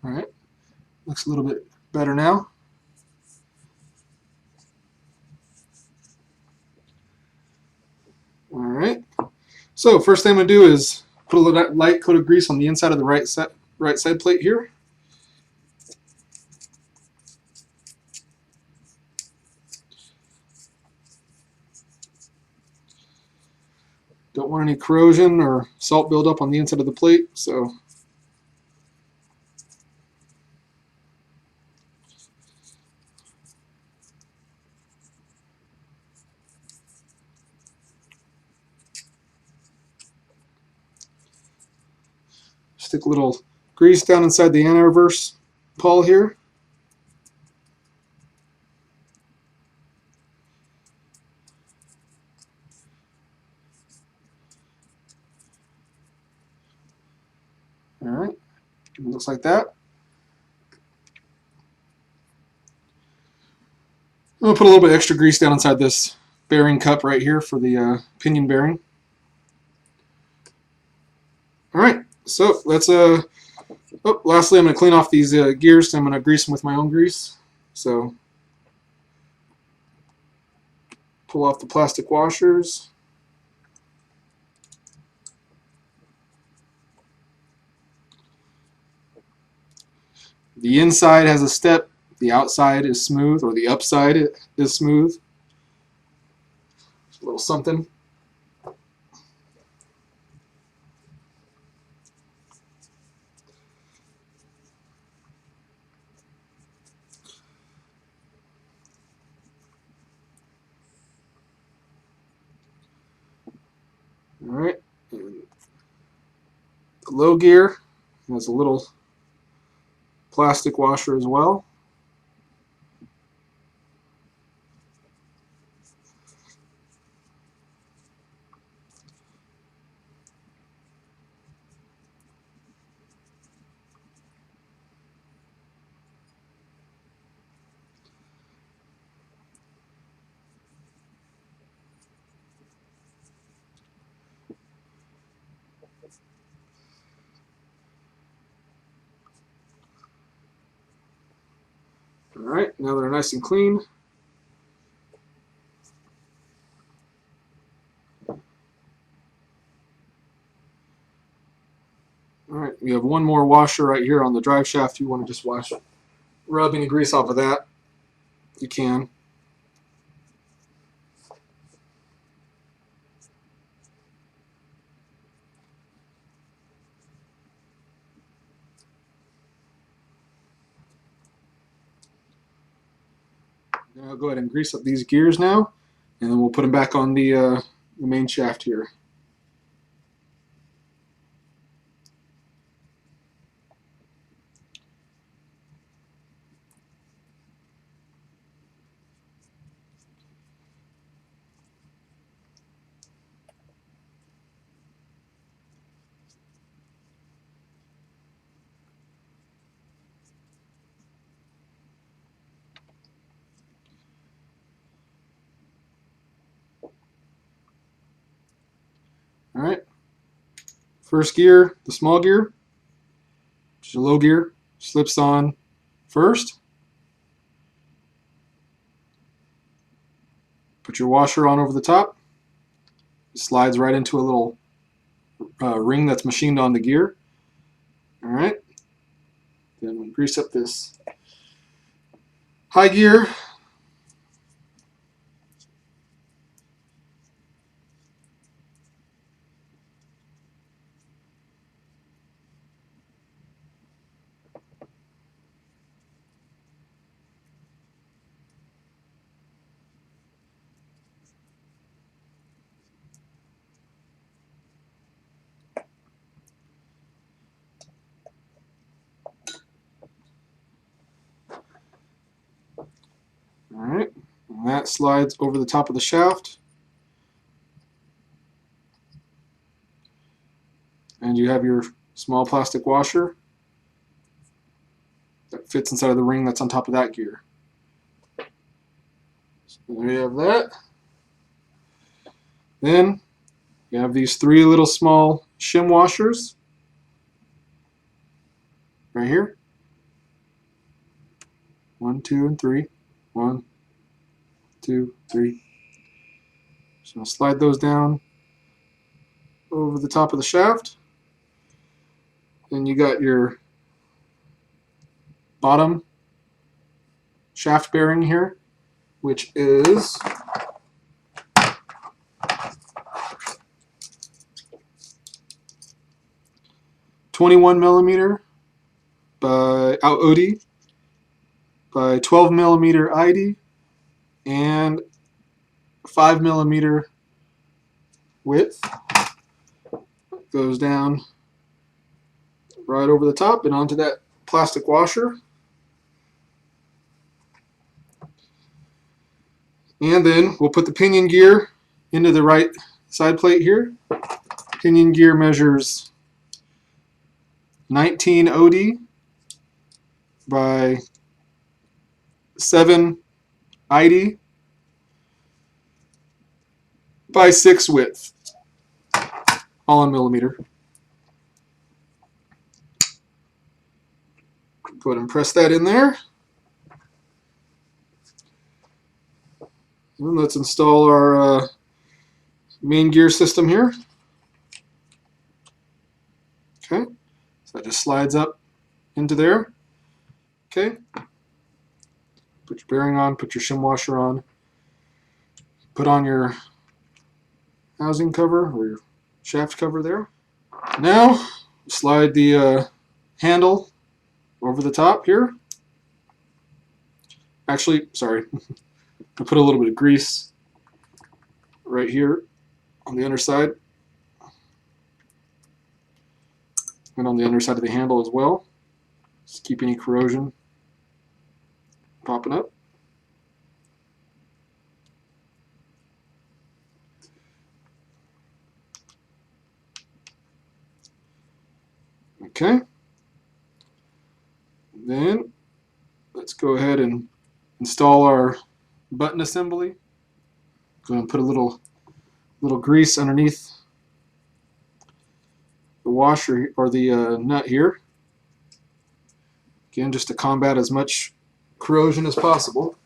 Alright, looks a little bit better now. Alright, so first thing I'm going to do is put a little light coat of grease on the inside of the right side plate here. Don't want any corrosion or salt buildup on the inside of the plate, so stick a little grease down inside the anti-reverse pawl here. Alright, it looks like that. I'm going to put a little bit extra grease down inside this bearing cup right here for the pinion bearing. Alright, so let's lastly I'm going to clean off these gears, so I'm going to grease them with my own grease. So pull off the plastic washers. The inside has a step, the outside is smooth, or the upside is smooth. A little something. Alright, the low gear has a little plastic washer as well. Alright, now they're nice and clean. Alright, we have one more washer right here on the drive shaft. You want to just rub any grease off of that, you can. I'll go ahead and grease up these gears now, and then we'll put them back on the main shaft here. Alright, first gear, the small gear, which is a low gear, slips on first. Put your washer on over the top. It slides right into a little ring that's machined on the gear. Alright, then we grease up this high gear. Alright, and that slides over the top of the shaft. And you have your small plastic washer that fits inside of the ring that's on top of that gear. So there you have that. Then you have these three little small shim washers right here. 1, 2, and 3. 1, 2, 3. So I'll slide those down over the top of the shaft. Then you got your bottom shaft bearing here, which is 21 millimeter by OD by 12 millimeter ID and 5 millimeter width. Goes down right over the top and onto that plastic washer. And then we'll put the pinion gear into the right side plate here. Pinion gear measures 19 OD by 7 ID by 6 width, all in millimeter. Go ahead and press that in there. And let's install our main gear system here. Okay, so that just slides up into there. Okay, put your bearing on, put your shim washer on, put on your housing cover or your shaft cover there. Now slide the handle over the top here. Actually, sorry, I put a little bit of grease right here on the underside and on the underside of the handle as well. Just keep any corrosion popping up. Okay. Then let's go ahead and install our button assembly. Go and put a little grease underneath the washer or the nut here. Again, just to combat as much corrosion as possible.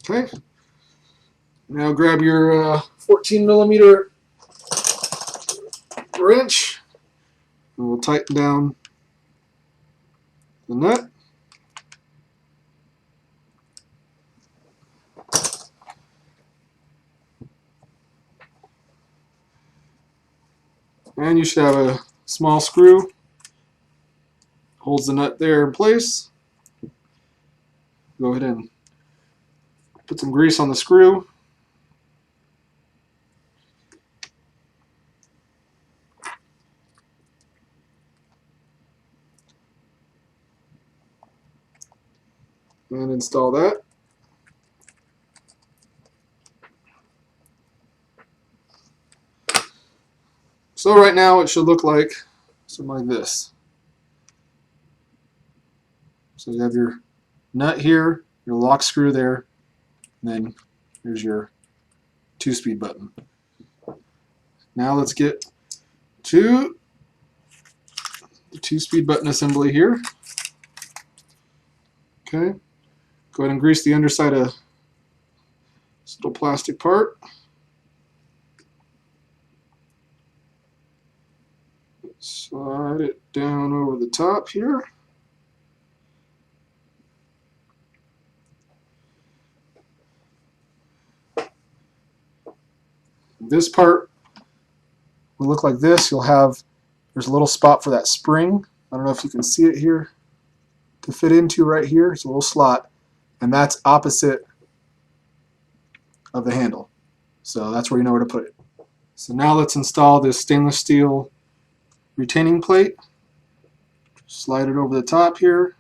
Okay. Now grab your 14 millimeter wrench and we'll tighten down the nut. And you should have a small screw. Holds the nut there in place. Go ahead and put some grease on the screw. And install that. So right now it should look like something like this. So you have your nut here, your lock screw there, and then here's your 2-speed button. Now let's get to the 2-speed button assembly here. Okay, go ahead and grease the underside of this little plastic part. Slide it down over the top here. This part will look like this. You'll have, there's a little spot for that spring. I don't know if you can see it here to fit into right here. It's a little slot, and that's opposite of the handle. So that's where you know where to put it. So now let's install this stainless steel retaining plate. Slide it over the top here.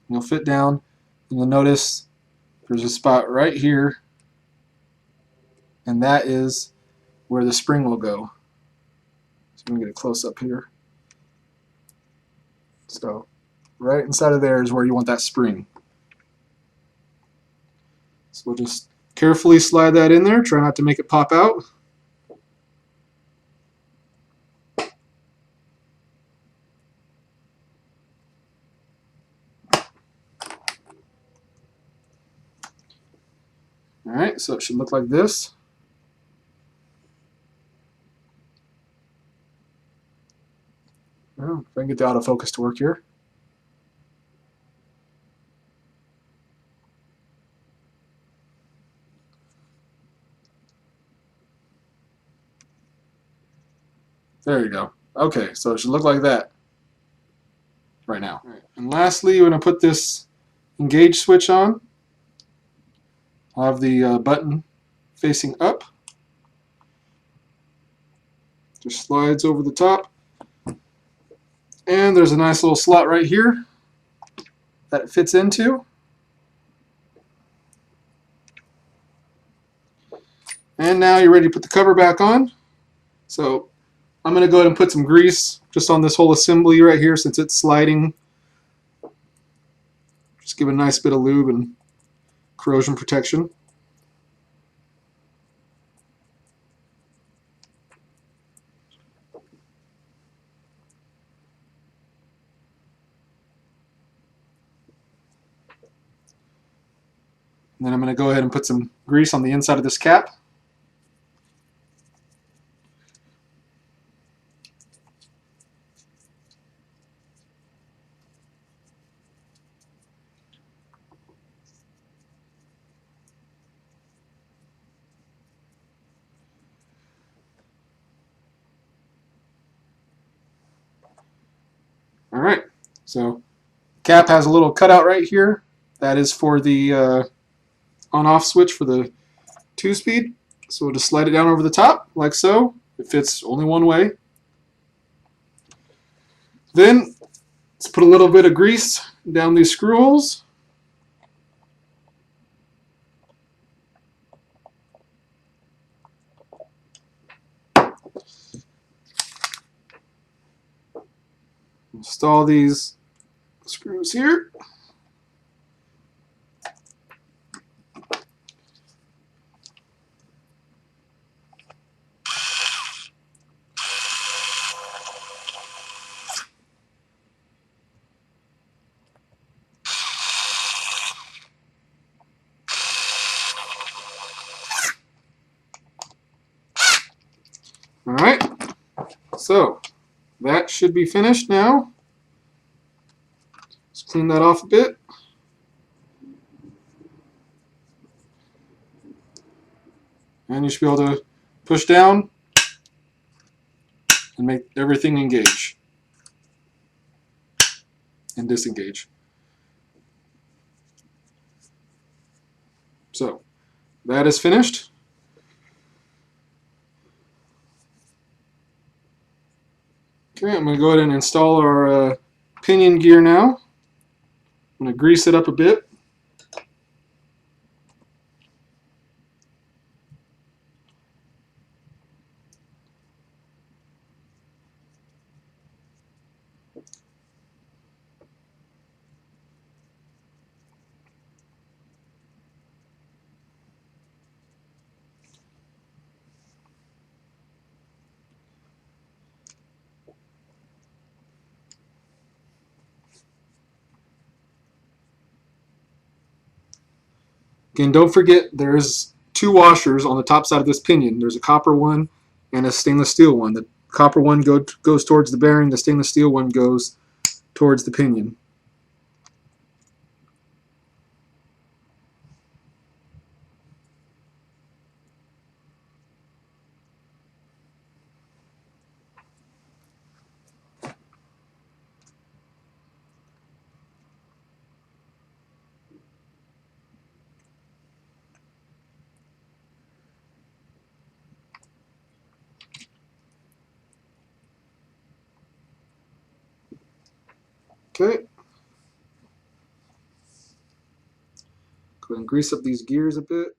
You'll fit down, and you'll notice there's a spot right here, and that is where the spring will go. So I'm going to get a close up here. So right inside of there is where you want that spring. So we'll just carefully slide that in there. Try not to make it pop out. Alright, so it should look like this. Well, if I can get the autofocus to work here. There you go. Okay, so it should look like that right now. All right. And lastly, you're going to put this engage switch on. I'll have the button facing up. Just slides over the top. And there's a nice little slot right here that it fits into. And now you're ready to put the cover back on. So I'm going to go ahead and put some grease just on this whole assembly right here since it's sliding. Just give it a nice bit of lube and corrosion protection. And then I'm going to go ahead and put some grease on the inside of this cap. All right, so cap has a little cutout right here. That is for the on-off switch for the 2-speed. So we'll just slide it down over the top like so. It fits only one way. Then let's put a little bit of grease down these screw holes. Install these screws here. All right, so that should be finished now. Let's clean that off a bit. And you should be able to push down and make everything engage and disengage. So that is finished. Okay, I'm going to go ahead and install our pinion gear now. I'm going to grease it up a bit. Again, don't forget there's two washers on the top side of this pinion. There's a copper one and a stainless steel one. The copper one goes towards the bearing, the stainless steel one goes towards the pinion. Okay. Go ahead and grease up these gears a bit.